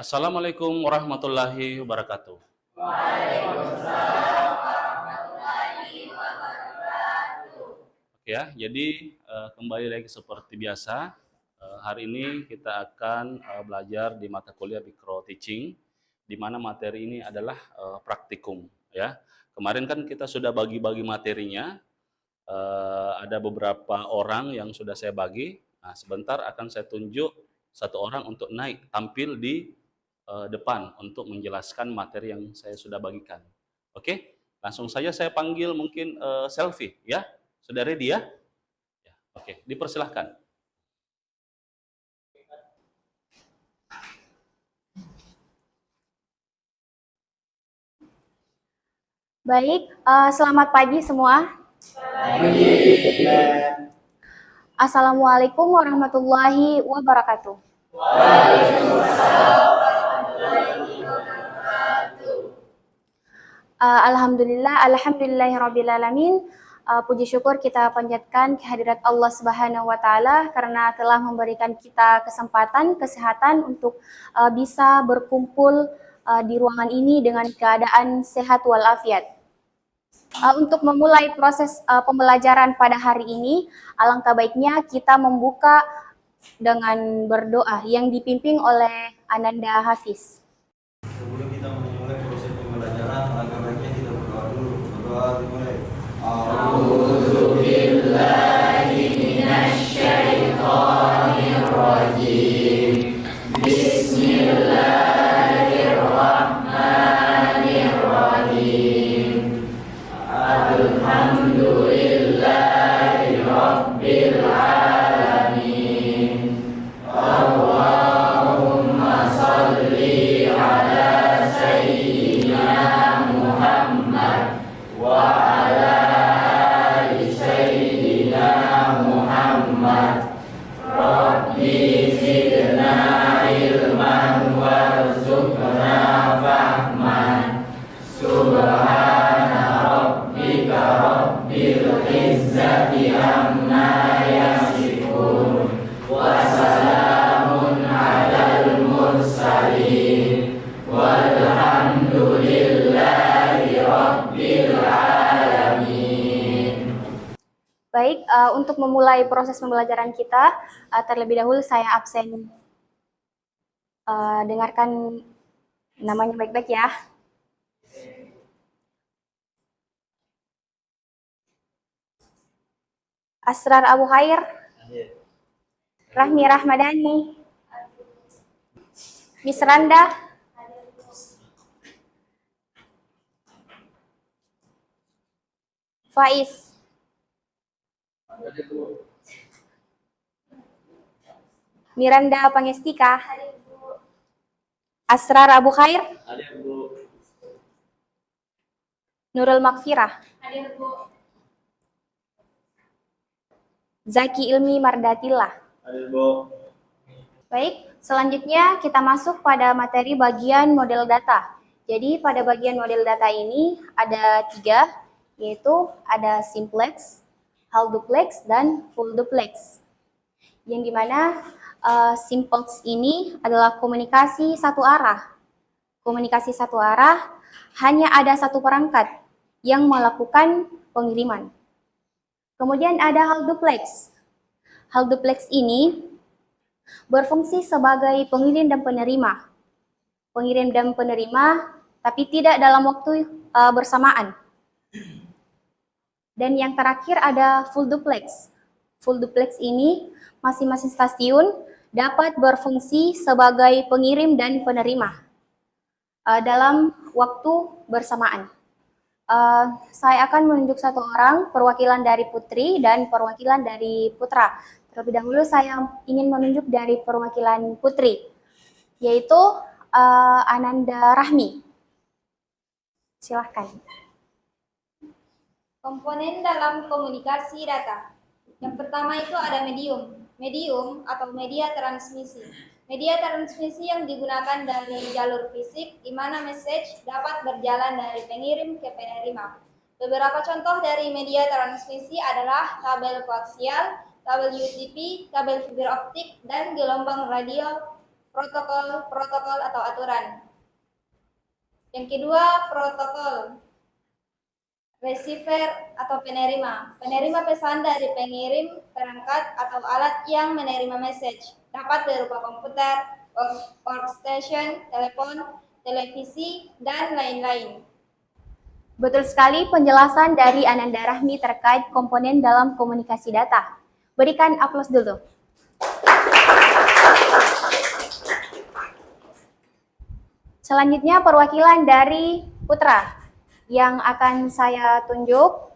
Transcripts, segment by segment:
Assalamualaikum warahmatullahi wabarakatuh. Ya, jadi kembali lagi seperti biasa. Hari ini kita akan belajar di mata kuliah Micro Teaching, di mana materi ini adalah praktikum. Ya, kemarin kan kita sudah bagi-bagi materinya. Ada beberapa orang yang sudah saya bagi. Nah, sebentar akan saya tunjuk satu orang untuk naik tampil di depan untuk menjelaskan materi yang saya sudah bagikan. Oke, langsung saja saya panggil mungkin Selfie, ya. Sudah ready ya? Ya, oke, dipersilahkan. Baik, selamat pagi semua. Assalamualaikum warahmatullahi wabarakatuh. Alhamdulillahirrabbilalamin. Puji syukur kita panjatkan kehadirat Allah Subhanahu wa Ta'ala karena telah memberikan kita kesempatan, kesehatan untuk bisa berkumpul di ruangan ini dengan keadaan sehat walafiat. Untuk memulai proses pembelajaran pada hari ini, alangkah baiknya kita membuka dengan berdoa yang dipimpin oleh Ananda Hafiz. Sebelum kita memulai proses pembelajaran, alangkah baiknya kita berdoa dulu. Berdoa dimulai. A'udzubillahi minasyaitonirrajim. Bismillahirrahmanirrahim. Alhamdulillahi rabbil alamin. Allahumma salli ala sayyidina Muhammad wa ala ali sayyidina Muhammad. Rabbi zidna ilman warzuqna fahman. Subhana rabbika rabbil izzati amma yasifun. Wassalamun alal mursalin. Walhamdulillahi rabbil alamin. Baik, untuk memulai proses pembelajaran kita, terlebih dahulu saya absen. Dengarkan namanya baik-baik ya. Asrar Abu Khair, Rahmi Rahmadani, Miss Randa, Faiz, Miranda Pangestika, Asrar Abu Khair, Nurul Makfirah, Zaki Ilmi Mardatillah. Baik, selanjutnya kita masuk pada materi bagian model data. Jadi pada bagian model data ini ada 3, yaitu ada simplex, half duplex, dan full duplex. Yang dimana simplex ini adalah komunikasi satu arah. Komunikasi satu arah hanya ada satu perangkat yang melakukan pengiriman. Kemudian ada half duplex. Half duplex ini berfungsi sebagai pengirim dan penerima. Pengirim dan penerima, tapi tidak dalam waktu bersamaan. Dan yang terakhir ada full duplex. Full duplex ini masing-masing stasiun dapat berfungsi sebagai pengirim dan penerima dalam waktu bersamaan. Saya akan menunjuk satu orang, perwakilan dari Putri dan perwakilan dari Putra. Terlebih dahulu saya ingin menunjuk dari perwakilan Putri, yaitu Ananda Rahmi. Silahkan. Komponen dalam komunikasi data. Yang pertama itu ada medium. Medium atau media transmisi. Media transmisi yang digunakan dari jalur fisik, di mana message dapat berjalan dari pengirim ke penerima. Beberapa contoh dari media transmisi adalah kabel koaksial, kabel UTP, kabel fiber optik, dan gelombang radio protokol atau aturan. Yang kedua, protokol. Receiver atau penerima. Penerima pesan dari pengirim, perangkat, atau alat yang menerima message. Dapat berupa komputer, workstation, telepon, televisi, dan lain-lain. Betul sekali penjelasan dari Ananda Rahmi terkait komponen dalam komunikasi data. Berikan aplaus dulu. Selanjutnya perwakilan dari Putra yang akan saya tunjuk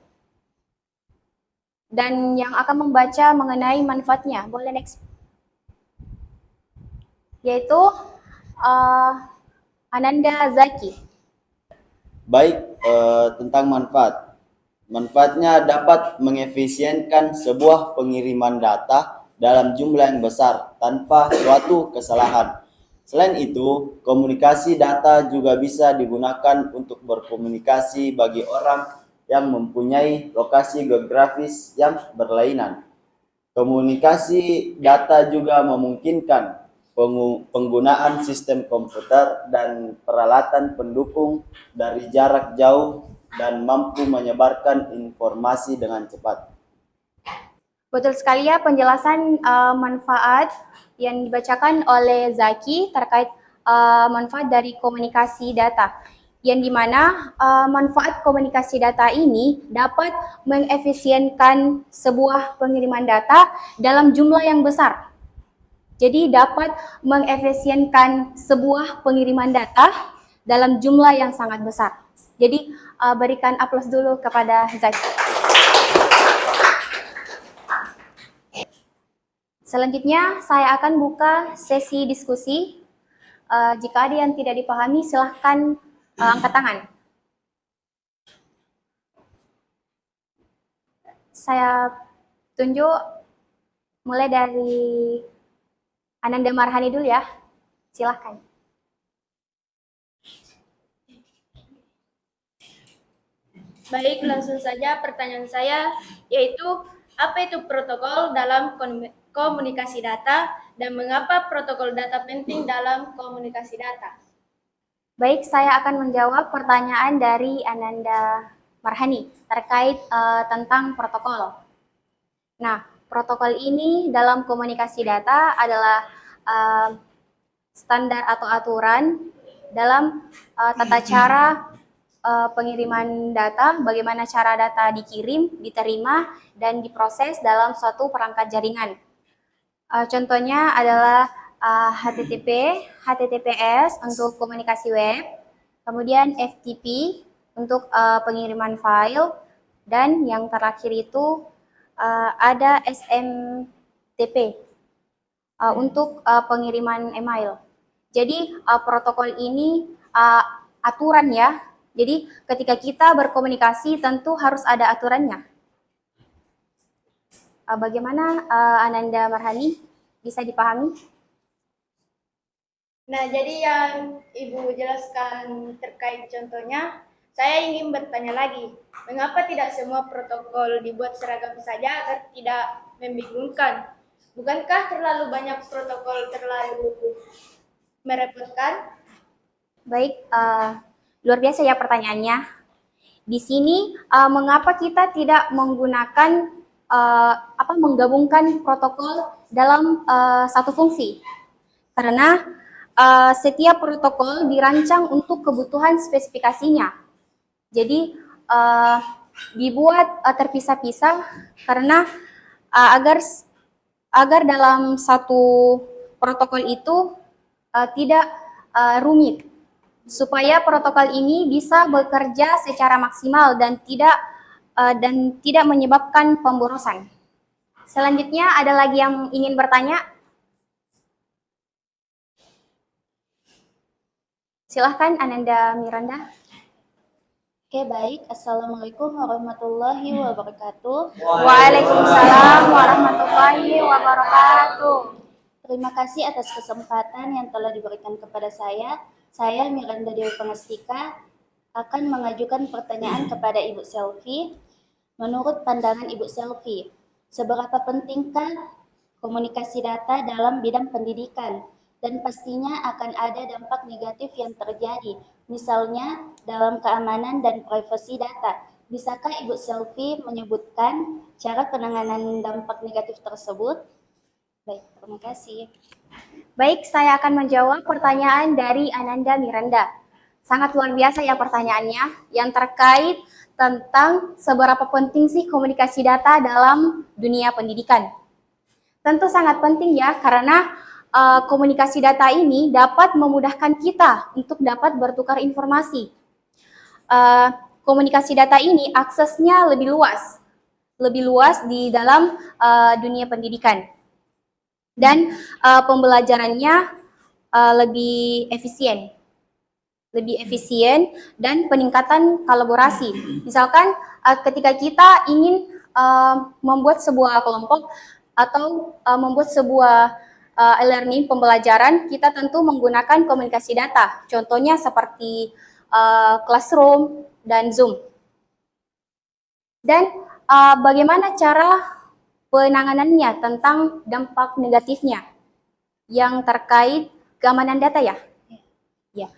dan yang akan membaca mengenai manfaatnya. Boleh next. Yaitu Ananda Zaki. Baik, tentang manfaat. Manfaatnya dapat mengefisienkan sebuah pengiriman data dalam jumlah yang besar tanpa suatu kesalahan. Selain itu, komunikasi data juga bisa digunakan untuk berkomunikasi bagi orang yang mempunyai lokasi geografis yang berlainan. Komunikasi data juga memungkinkan penggunaan sistem komputer dan peralatan pendukung dari jarak jauh dan mampu menyebarkan informasi dengan cepat. Betul sekali ya penjelasan manfaat yang dibacakan oleh Zaki terkait manfaat dari komunikasi data. Yang dimana manfaat komunikasi data ini dapat mengefisienkan sebuah pengiriman data dalam jumlah yang besar. Jadi dapat mengefisienkan sebuah pengiriman data dalam jumlah yang sangat besar. Jadi berikan aplaus dulu kepada Zaki. Selanjutnya saya akan buka sesi diskusi. Jika ada yang tidak dipahami silahkan angkat tangan. Saya tunjuk mulai dari Ananda Marhani dulu ya. Silahkan. Baik, langsung saja pertanyaan saya, yaitu apa itu protokol dalam komunikasi data dan mengapa protokol data penting dalam komunikasi data? Baik, saya akan menjawab pertanyaan dari Ananda Marhani terkait tentang protokol. Nah, protokol ini dalam komunikasi data adalah standar atau aturan dalam tata cara pengiriman data, bagaimana cara data dikirim, diterima, dan diproses dalam suatu perangkat jaringan. Contohnya adalah HTTP, HTTPS untuk komunikasi web, kemudian FTP untuk pengiriman file, dan yang terakhir itu ada SMTP untuk pengiriman email. Jadi protokol ini aturan ya. Jadi ketika kita berkomunikasi tentu harus ada aturannya. Bagaimana Ananda Marhani bisa dipahami? Nah, jadi yang Ibu jelaskan terkait contohnya, saya ingin bertanya lagi, mengapa tidak semua protokol dibuat seragam saja agar tidak membingungkan? Bukankah terlalu banyak protokol terlalu merepotkan? Baik, luar biasa ya pertanyaannya. Di sini mengapa kita tidak menggunakan menggabungkan protokol dalam satu fungsi? Karena setiap protokol dirancang untuk kebutuhan spesifikasinya. Jadi dibuat terpisah-pisah karena agar dalam satu protokol itu tidak rumit, supaya protokol ini bisa bekerja secara maksimal dan tidak menyebabkan pemborosan. Selanjutnya ada lagi yang ingin bertanya? Silahkan Ananda Miranda. Oke, baik. Assalamualaikum warahmatullahi wabarakatuh. Waalaikumsalam warahmatullahi wabarakatuh. Terima kasih atas kesempatan yang telah diberikan kepada saya. Saya Miranda Dewi Pangastika akan mengajukan pertanyaan kepada Ibu Selvi. Menurut pandangan Ibu Selvi, seberapa pentingkah komunikasi data dalam bidang pendidikan dan pastinya akan ada dampak negatif yang terjadi, misalnya dalam keamanan dan privasi data. Bisakah Ibu Selvi menyebutkan cara penanganan dampak negatif tersebut? Baik, terima kasih. Baik, saya akan menjawab pertanyaan dari Ananda Miranda. Sangat luar biasa ya pertanyaannya, yang terkait tentang seberapa penting sih komunikasi data dalam dunia pendidikan. Tentu sangat penting ya, karena komunikasi data ini dapat memudahkan kita untuk dapat bertukar informasi. Komunikasi data ini aksesnya lebih luas di dalam dunia pendidikan. Dan pembelajarannya lebih efisien dan peningkatan kolaborasi. Misalkan ketika kita ingin membuat sebuah kelompok atau membuat sebuah e-learning pembelajaran, kita tentu menggunakan komunikasi data. Contohnya seperti Classroom dan Zoom. Dan bagaimana cara penanganannya tentang dampak negatifnya yang terkait keamanan data ya? Ya,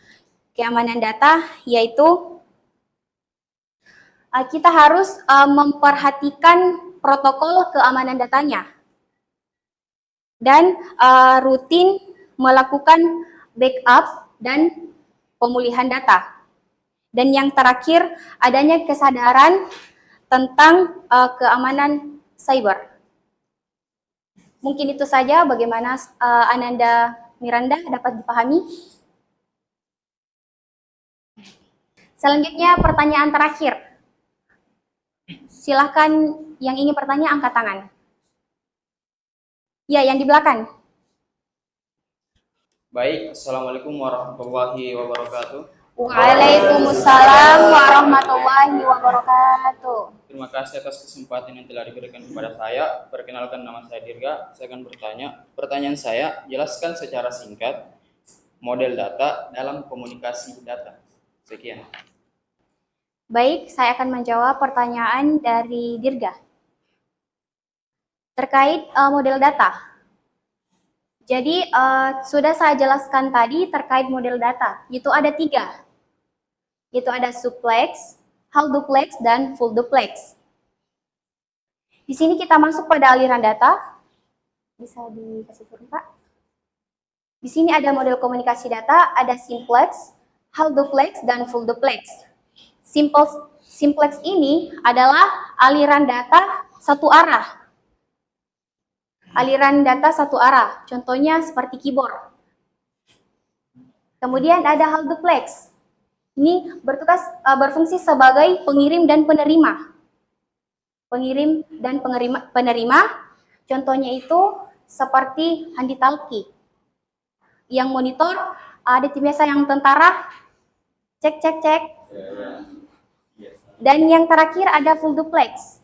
keamanan data yaitu kita harus memperhatikan protokol keamanan datanya dan rutin melakukan backup dan pemulihan data. Dan yang terakhir, adanya kesadaran tentang keamanan cyber. Mungkin itu saja. Bagaimana Ananda Miranda dapat dipahami? Selanjutnya pertanyaan terakhir. Silahkan yang ingin bertanya angkat tangan. Ya, yang di belakang. Baik, Assalamualaikum warahmatullahi wabarakatuh. Waalaikumsalam warahmatullahi wabarakatuh. Terima kasih atas kesempatan yang telah diberikan kepada saya. Perkenalkan, nama saya Dirga. Saya akan bertanya. Pertanyaan saya, jelaskan secara singkat model data dalam komunikasi data. Sekian. Baik, saya akan menjawab pertanyaan dari Dirga. Terkait model data. Jadi sudah saya jelaskan tadi terkait model data. Itu ada 3. Itu ada suplex, half duplex, dan full duplex. Di sini kita masuk pada aliran data. Bisa dikasih turun, Pak? Di sini ada model komunikasi data, ada simplex, half duplex, dan full duplex. Simplex ini adalah aliran data satu arah. Aliran data satu arah, contohnya seperti keyboard. Kemudian ada half duplex. Ini berfungsi sebagai pengirim dan penerima. Pengirim dan penerima, contohnya itu seperti handi talkie. Yang monitor ada biasa yang tentara, cek. Dan yang terakhir ada full duplex.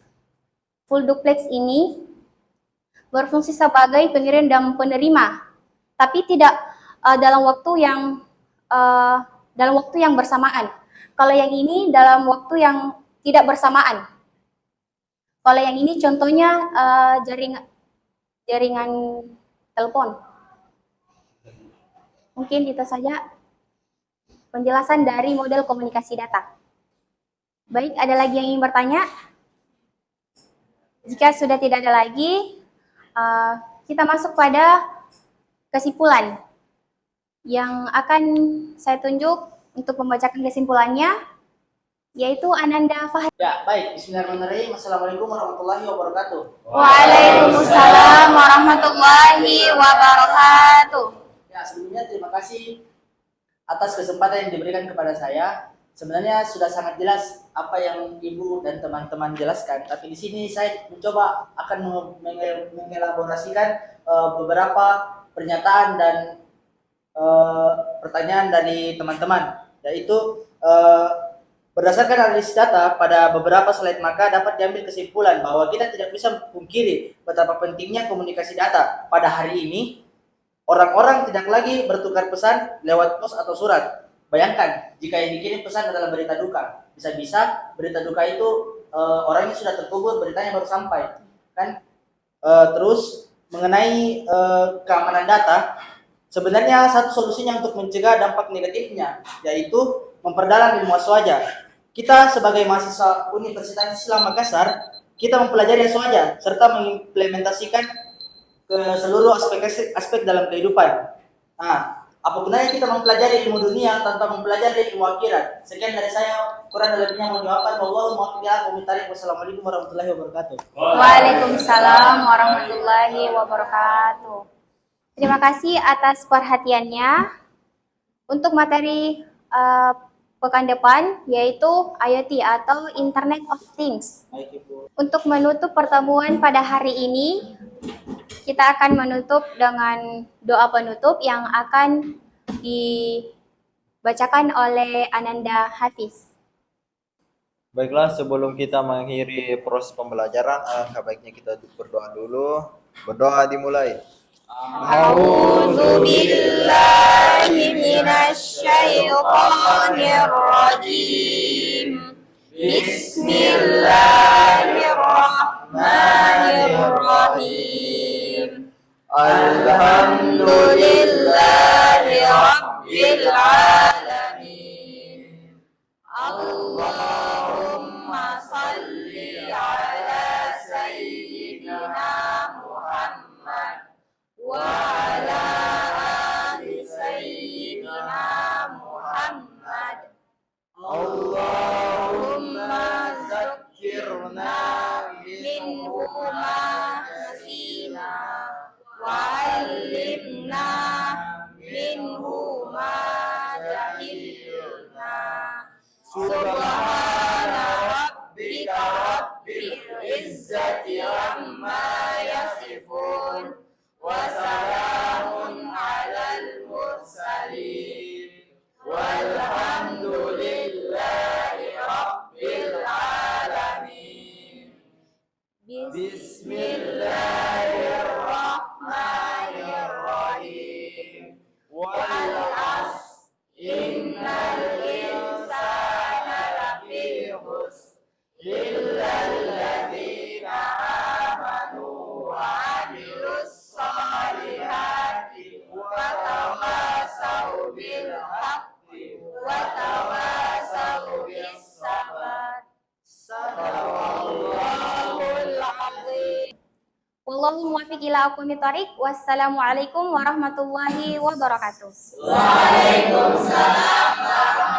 Full duplex ini berfungsi sebagai pengirim dan penerima, tapi tidak dalam waktu yang bersamaan. Kalau yang ini dalam waktu yang tidak bersamaan. Kalau yang ini contohnya jaringan telepon. Mungkin itu saja penjelasan dari model komunikasi data. Baik, ada lagi yang ingin bertanya? Jika sudah tidak ada lagi, kita masuk pada kesimpulan yang akan saya tunjuk untuk membacakan kesimpulannya, yaitu Ananda Fahri. Ya, baik. Bismillahirrahmanirrahim. Assalamualaikum warahmatullahi wabarakatuh. Waalaikumsalam warahmatullahi wabarakatuh. Ya, sebelumnya terima kasih atas kesempatan yang diberikan kepada saya. Sebenarnya sudah sangat jelas apa yang Ibu dan teman-teman jelaskan, tapi di sini saya mencoba akan mengelaborasikan beberapa pernyataan dan pertanyaan dari teman-teman, yaitu berdasarkan analisis data pada beberapa slide, maka dapat diambil kesimpulan bahwa kita tidak bisa memungkiri betapa pentingnya komunikasi data. Pada hari ini, orang-orang tidak lagi bertukar pesan lewat pos atau surat. Bayangkan jika yang dikirim pesan adalah berita duka, bisa-bisa berita duka itu orangnya sudah terkubur, beritanya baru sampai, kan? Terus mengenai keamanan data, Sebenarnya satu solusinya untuk mencegah dampak negatifnya, yaitu memperdalam ilmu aswaja. Kita sebagai mahasiswa Universitas Islam Makassar, kita mempelajari aswaja serta mengimplementasikan ke seluruh aspek dalam kehidupan. Nah, apa gunanya kita mempelajari ilmu dunia tanpa mempelajari ilmu akhirat? Sekian dari saya, kurang lebihnya mohon maaf. Wassalamualaikum warahmatullahi wabarakatuh. Waalaikumsalam warahmatullahi wabarakatuh. Terima kasih atas perhatiannya. Untuk materi pekan depan yaitu IoT atau Internet of Things. Untuk menutup pertemuan pada hari ini, kita akan menutup dengan doa penutup yang akan dibacakan oleh Ananda Hafiz. Baiklah, sebelum kita mengakhiri proses pembelajaran, alangkah baiknya kita berdoa dulu. Berdoa dimulai. A'udzu billahi minasyaitonir rajim. Bismillahirrahmanirrahim. Alhamdulillahi rabbil alamin. Allahumma salli ala sayyidina Muhammad wa ala ali sayyidina Muhammad. Allahumma zakkirna minhu ma nasina wa 'allimna minhu ma jahilna. Subhana rabbika rabbil izzati amma yasifun wa salamun 'alal mursalin walhamdulillahi rabbil alamin. Bismillahirrahmanirrahim. Wal 'asr innal insana lafi khusr illa alladzina amanu wa 'amilus solihati wa tawassaw bil haqqi wa tawassaw bis sabr. Sadaqallahul azim. Wallahu muwaffiq ila aqwamit thoriq. Wassalamualaikum warahmatullahi wabarakatuh. Waalaikumsalam warahmatullahi